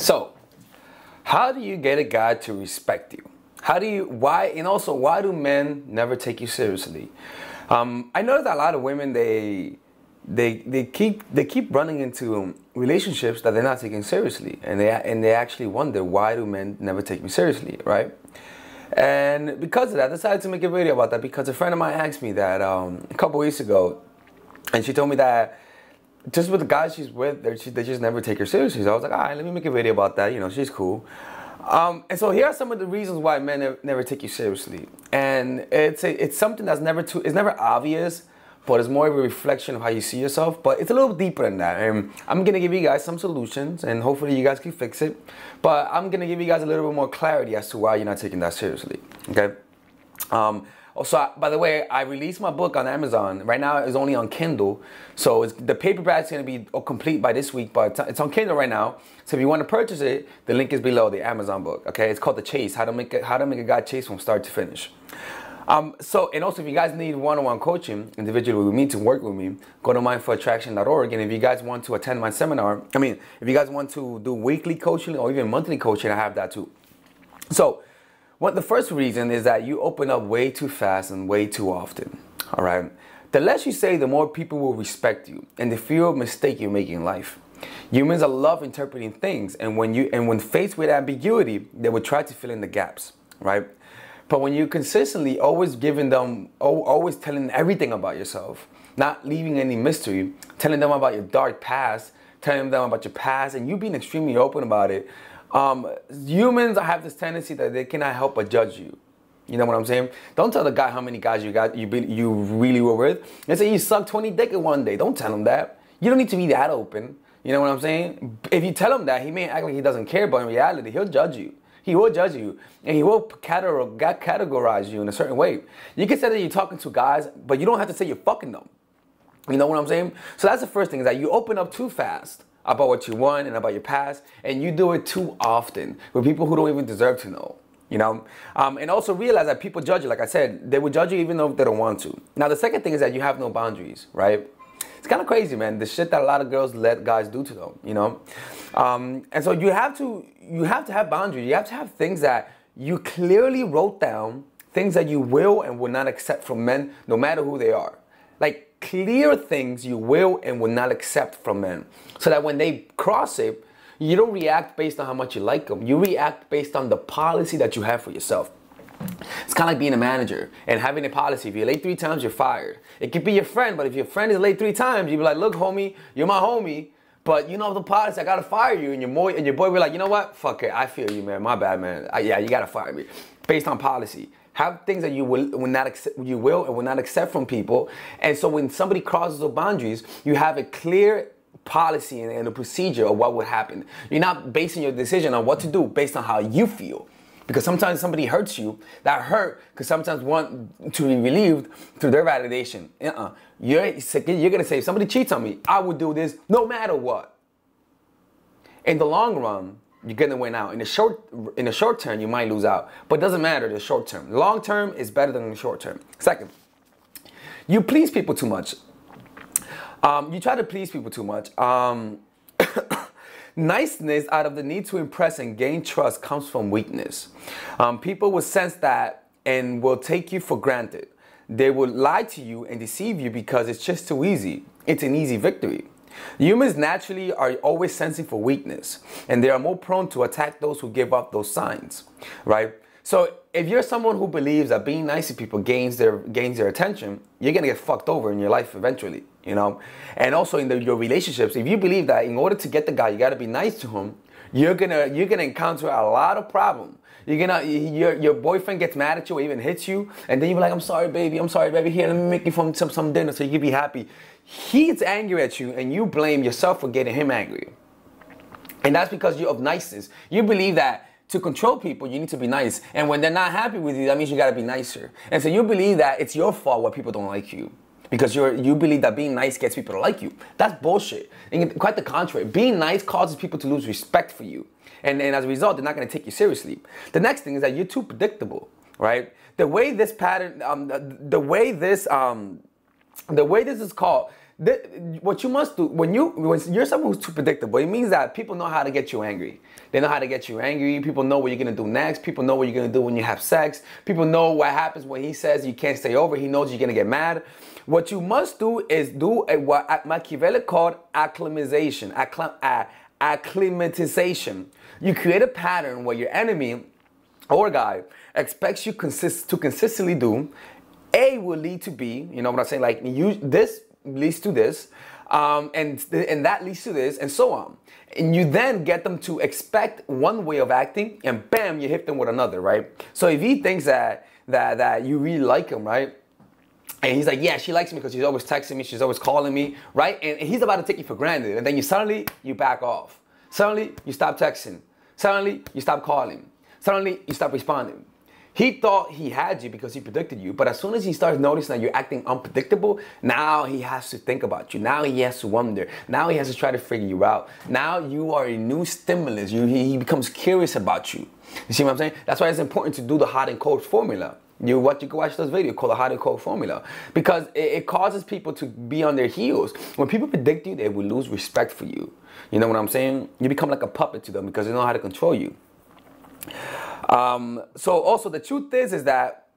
So, how do you get a guy to respect you? Why do men never take you seriously? I noticed that a lot of women, they keep running into relationships that they're not taking seriously, and they actually wonder, why do men never take me seriously, right? And because of that, I decided to make a video about that, because a friend of mine asked me that a couple weeks ago, and she told me that just with the guys she's with, they just never take her seriously. So I was like, all right, let me make a video about that. You know, she's cool. And so here are some of the reasons why men never take you seriously. And it's something that's it's never obvious, but it's more of a reflection of how you see yourself. But it's a little deeper than that. And I'm going to give you guys some solutions, and hopefully you guys can fix it. But I'm going to give you guys a little bit more clarity as to why you're not taking that seriously. Okay? Also, by the way, I released my book on Amazon. Right now, it's only on Kindle. So the paperback's going to be complete by this week, but it's on Kindle right now. So if you want to purchase it, the link is below, the Amazon book. Okay, it's called The Chase: How to Make a Guy Chase from Start to Finish. And also, if you guys need one-on-one coaching, individually with me, to work with me, go to mindforattraction.org. And if you guys want to attend my seminar, if you guys want to do weekly coaching or even monthly coaching, I have that too. So, the first reason is that you open up way too fast and way too often. All right. The less you say, the more people will respect you, and the fewer mistake you make in life. Humans love interpreting things, and when faced with ambiguity, they will try to fill in the gaps. Right. But when you consistently always telling them everything about yourself, not leaving any mystery, telling them about your dark past, telling them about your past, and you being extremely open about it, humans have this tendency that they cannot help but judge you. You know what I'm saying? Don't tell the guy how many guys you really were with. Let's say you sucked 20 dick in one day. Don't tell him that. You don't need to be that open. You know what I'm saying? If you tell him that, he may act like he doesn't care, but in reality, he'll judge you. He will judge you, and he will categorize you in a certain way. You can say that you're talking to guys, but you don't have to say you're fucking them. You know what I'm saying? So that's the first thing, is that you open up too fast about what you want and about your past, and you do it too often with people who don't even deserve to know. You know, and also realize that people judge you. Like I said, they will judge you even though they don't want to. Now, the second thing is that you have no boundaries, right? It's kind of crazy, man. The shit that a lot of girls let guys do to them, you know. And so you have to have boundaries. You have to have things that you clearly wrote down, things that you will and will not accept from men, no matter who they are. Like clear things you will and will not accept from men, so that when they cross it, you don't react based on how much you like them. You react based on the policy that you have for yourself. It's kind of like being a manager and having a policy. If you're late 3 times, you're fired. It could be your friend, but if your friend is late 3 times, you'd be like, look, homie, you're my homie, but you know the policy, I gotta fire you. And your boy be like, you know what? Fuck it, I feel you, man. My bad, man. Yeah, you gotta fire me. Based on policy. Have things that you will and will not accept from people. And so when somebody crosses those boundaries, you have a clear policy and a procedure of what would happen. You're not basing your decision on what to do based on how you feel. Because sometimes somebody hurts you, that hurt could sometimes want to be relieved through their validation. You're going to say, if somebody cheats on me, I would do this no matter what. In the long run, you're going to win out. In the short term, you might lose out. But it doesn't matter, the short term. The long term is better than the short term. Second, you please people too much. You try to please people too much. Niceness out of the need to impress and gain trust comes from weakness. People will sense that and will take you for granted. They will lie to you and deceive you because it's just too easy. It's an easy victory. Humans naturally are always sensing for weakness, and they are more prone to attack those who give up those signs, right? So if you're someone who believes that being nice to people gains their attention, you're gonna get fucked over in your life eventually, you know. And also in your relationships, if you believe that in order to get the guy, you gotta be nice to him, you're gonna encounter a lot of problems. Your boyfriend gets mad at you or even hits you, and then you're like, I'm sorry, baby. Here, let me make you some dinner so you can be happy. He gets angry at you, and you blame yourself for getting him angry. And that's because you're of niceness. You believe that to control people, you need to be nice. And when they're not happy with you, that means you gotta be nicer. And so you believe that it's your fault when people don't like you. Because you believe that being nice gets people to like you. That's bullshit. And quite the contrary. Being nice causes people to lose respect for you. And as a result, they're not gonna take you seriously. The next thing is that you're too predictable, right? The way this pattern, the way this is called, what you must do when you're someone who's too predictable, it means that people know how to get you angry. They know how to get you angry. People know what you're gonna do next. People know what you're gonna do when you have sex. People know what happens when he says you can't stay over. He knows you're gonna get mad. What you must do is do what Machiavelli called acclimatization. Acclimatization. You create a pattern where your enemy or guy expects you to consistently do. A will lead to B. You know what I'm saying? Like this leads to this, and that leads to this, and so on. And you then get them to expect one way of acting, and bam, you hit them with another, right? So if he thinks that you really like him, right? And he's like, yeah, she likes me because she's always texting me, she's always calling me, right? And he's about to take you for granted, and then suddenly you back off. Suddenly you stop texting. Suddenly you stop calling. Suddenly you stop responding. He thought he had you because he predicted you, but as soon as he starts noticing that you're acting unpredictable, now he has to think about you. Now he has to wonder. Now he has to try to figure you out. Now you are a new stimulus. He becomes curious about you. You see what I'm saying? That's why it's important to do the hot and cold formula. You can watch this video called the hot and cold formula, because it causes people to be on their heels. When people predict you, they will lose respect for you. You know what I'm saying? You become like a puppet to them because they know how to control you. So also the truth is that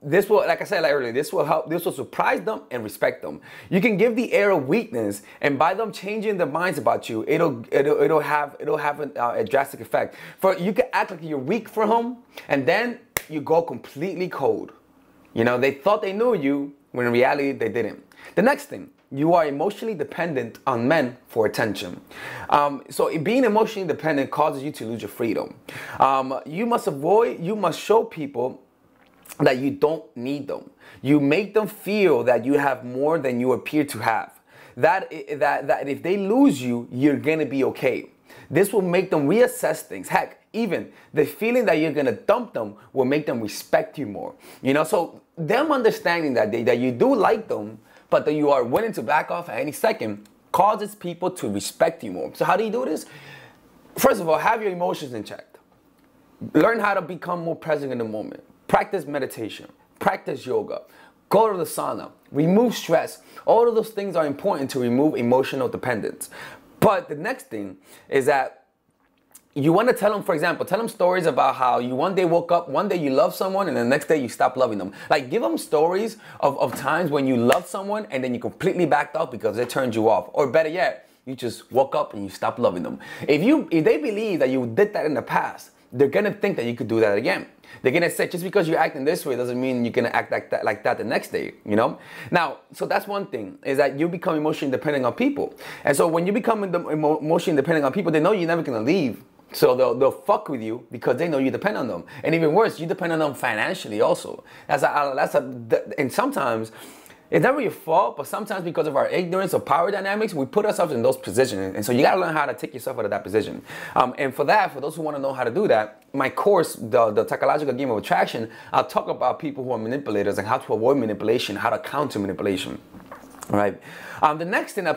this will, like I said earlier, this will surprise them and respect them. You can give the air of weakness, and by them changing their minds about you, it'll have a drastic effect. For you can act like you're weak for him, and then you go completely cold. You know, they thought they knew you when in reality they didn't. The next thing, you are emotionally dependent on men for attention. So being emotionally dependent causes you to lose your freedom. You must show people that you don't need them. You make them feel that you have more than you appear to have. That if they lose you, you're gonna be okay. This will make them reassess things. Heck, even the feeling that you're gonna dump them will make them respect you more. You know, so them understanding that you do like them, but that you are willing to back off at any second, causes people to respect you more. So how do you do this? First of all, have your emotions in check. Learn how to become more present in the moment. Practice meditation. Practice yoga. Go to the sauna. Remove stress. All of those things are important to remove emotional dependence. But the next thing is that you want to tell them, for example, tell them stories about how you one day woke up, one day you love someone, and the next day you stop loving them. Like, give them stories of times when you loved someone and then you completely backed off because they turned you off. Or better yet, you just woke up and you stopped loving them. If they believe that you did that in the past, they're going to think that you could do that again. They're going to say, just because you're acting this way doesn't mean you're going to act like that the next day, you know? Now, so that's one thing, is that you become emotionally dependent on people. And so when you become emotionally dependent on people, they know you're never going to leave. So they'll fuck with you because they know you depend on them. And even worse, you depend on them financially also. And sometimes, it's never your fault, but sometimes because of our ignorance of power dynamics, we put ourselves in those positions. And so you gotta learn how to take yourself out of that position. And for those who wanna know how to do that, my course, the Psychological Game of Attraction, I'll talk about people who are manipulators and how to avoid manipulation, how to counter manipulation. Right. The next thing that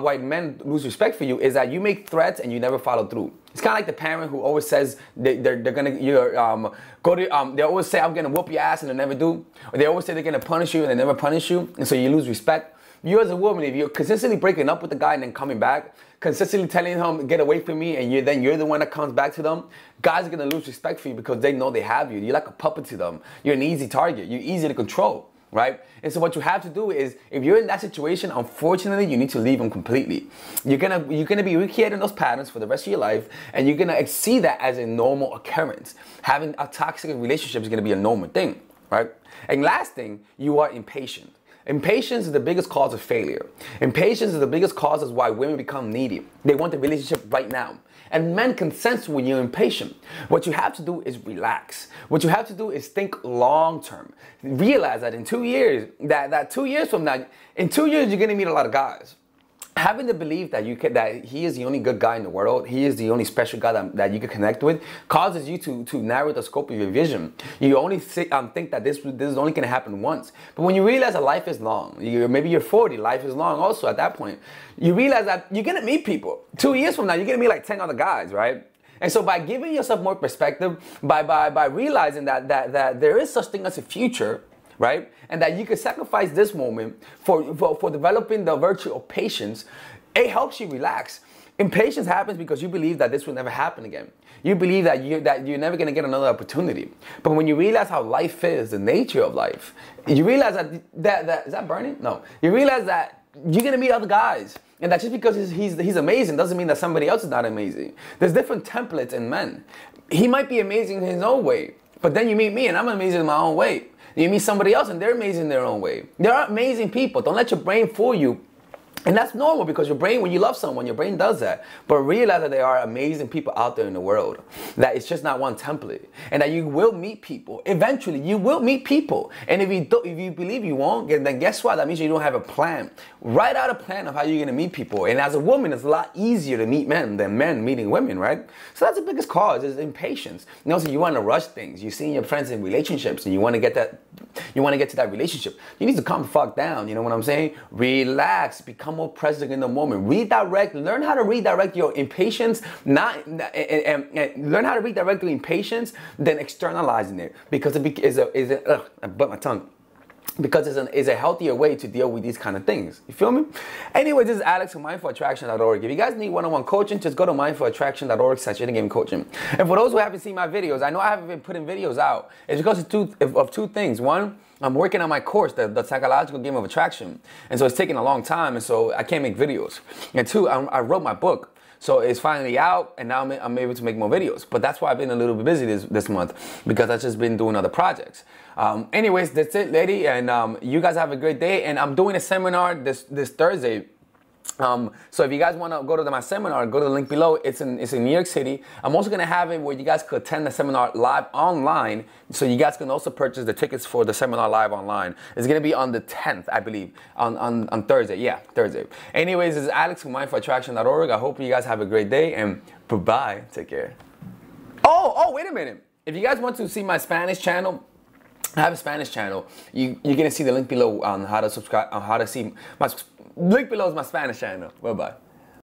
white men lose respect for you is that you make threats and you never follow through. It's kind of like the parent who always says they're gonna they always say I'm gonna whoop your ass and they never do, or they always say they're gonna punish you and they never punish you, and so you lose respect. You as a woman, if you're consistently breaking up with the guy and then coming back, consistently telling him get away from me, and you're the one that comes back to them, guys are gonna lose respect for you because they know they have you. You're like a puppet to them. You're an easy target. You're easy to control. Right? And so what you have to do is, if you're in that situation, unfortunately, you need to leave them completely. You're gonna be recreating those patterns for the rest of your life, and you're gonna see that as a normal occurrence. Having a toxic relationship is gonna be a normal thing, right? And last thing, you are impatient. Impatience is the biggest cause of failure. Impatience is the biggest cause of why women become needy. They want the relationship right now. And men can sense when you're impatient. What you have to do is relax. What you have to do is think long term. Realize that in 2 years, that 2 years from now, in 2 years you're gonna meet a lot of guys. Having the belief that he is the only good guy in the world, he is the only special guy that you can connect with, causes you to narrow the scope of your vision. You only think that this is only going to happen once. But when you realize that life is long, maybe you're 40, life is long also at that point, you realize that you're going to meet people. 2 years from now, you're going to meet like 10 other guys, right? And so by giving yourself more perspective, by realizing that there is such thing as a future, right? And that you can sacrifice this moment for developing the virtue of patience. It helps you relax. Impatience happens because you believe that this will never happen again. You believe that you're never going to get another opportunity. But when you realize how life is, the nature of life, you realize that is that burning? No. You realize that you're going to meet other guys. And that just because he's amazing doesn't mean that somebody else is not amazing. There's different templates in men. He might be amazing in his own way. But then you meet me and I'm amazing in my own way. You meet somebody else and they're amazing in their own way. There are amazing people. Don't let your brain fool you. And that's normal because your brain, when you love someone, your brain does that. But realize that there are amazing people out there in the world. That it's just not one template. And that you will meet people. Eventually, you will meet people. And if you believe you won't, then guess what? That means you don't have a plan. Write out a plan of how you're going to meet people. And as a woman, it's a lot easier to meet men than men meeting women, right? So that's the biggest cause, is impatience. And also, you want to rush things. You're seeing your friends in relationships and you want to get to that relationship. You need to calm the fuck down. You know what I'm saying? Relax. Become more present in the moment. Learn how to redirect your impatience, learn how to redirect your impatience, then externalizing it, because I bit my tongue. Because it's a healthier way to deal with these kind of things. You feel me? Anyway, this is Alex from mindfulattraction.org. If you guys need one-on-one coaching, just go to mindfulattraction.org/game coaching. And for those who haven't seen my videos, I know I haven't been putting videos out. It's because of two things. One, I'm working on my course, the psychological game of attraction. And so it's taking a long time, and so I can't make videos. And two, I wrote my book. So it's finally out, and now I'm able to make more videos. But that's why I've been a little bit busy this month, because I've just been doing other projects. Anyways, that's it, lady, and you guys have a great day. And I'm doing a seminar this Thursday. So if you guys want to go to my seminar, go to the link below. It's in New York City. I'm also going to have it where you guys could attend the seminar live online. So you guys can also purchase the tickets for the seminar live online. It's going to be on the 10th, I believe, on Thursday. Yeah, Thursday. Anyways, this is Alex from mindfulattraction.org. I hope you guys have a great day, and bye-bye. Take care. Oh, wait a minute. If you guys want to see my Spanish channel, I have a Spanish channel. You're going to see the link below on how to subscribe, on how to see my link below is my Spanish channel. Bye-bye.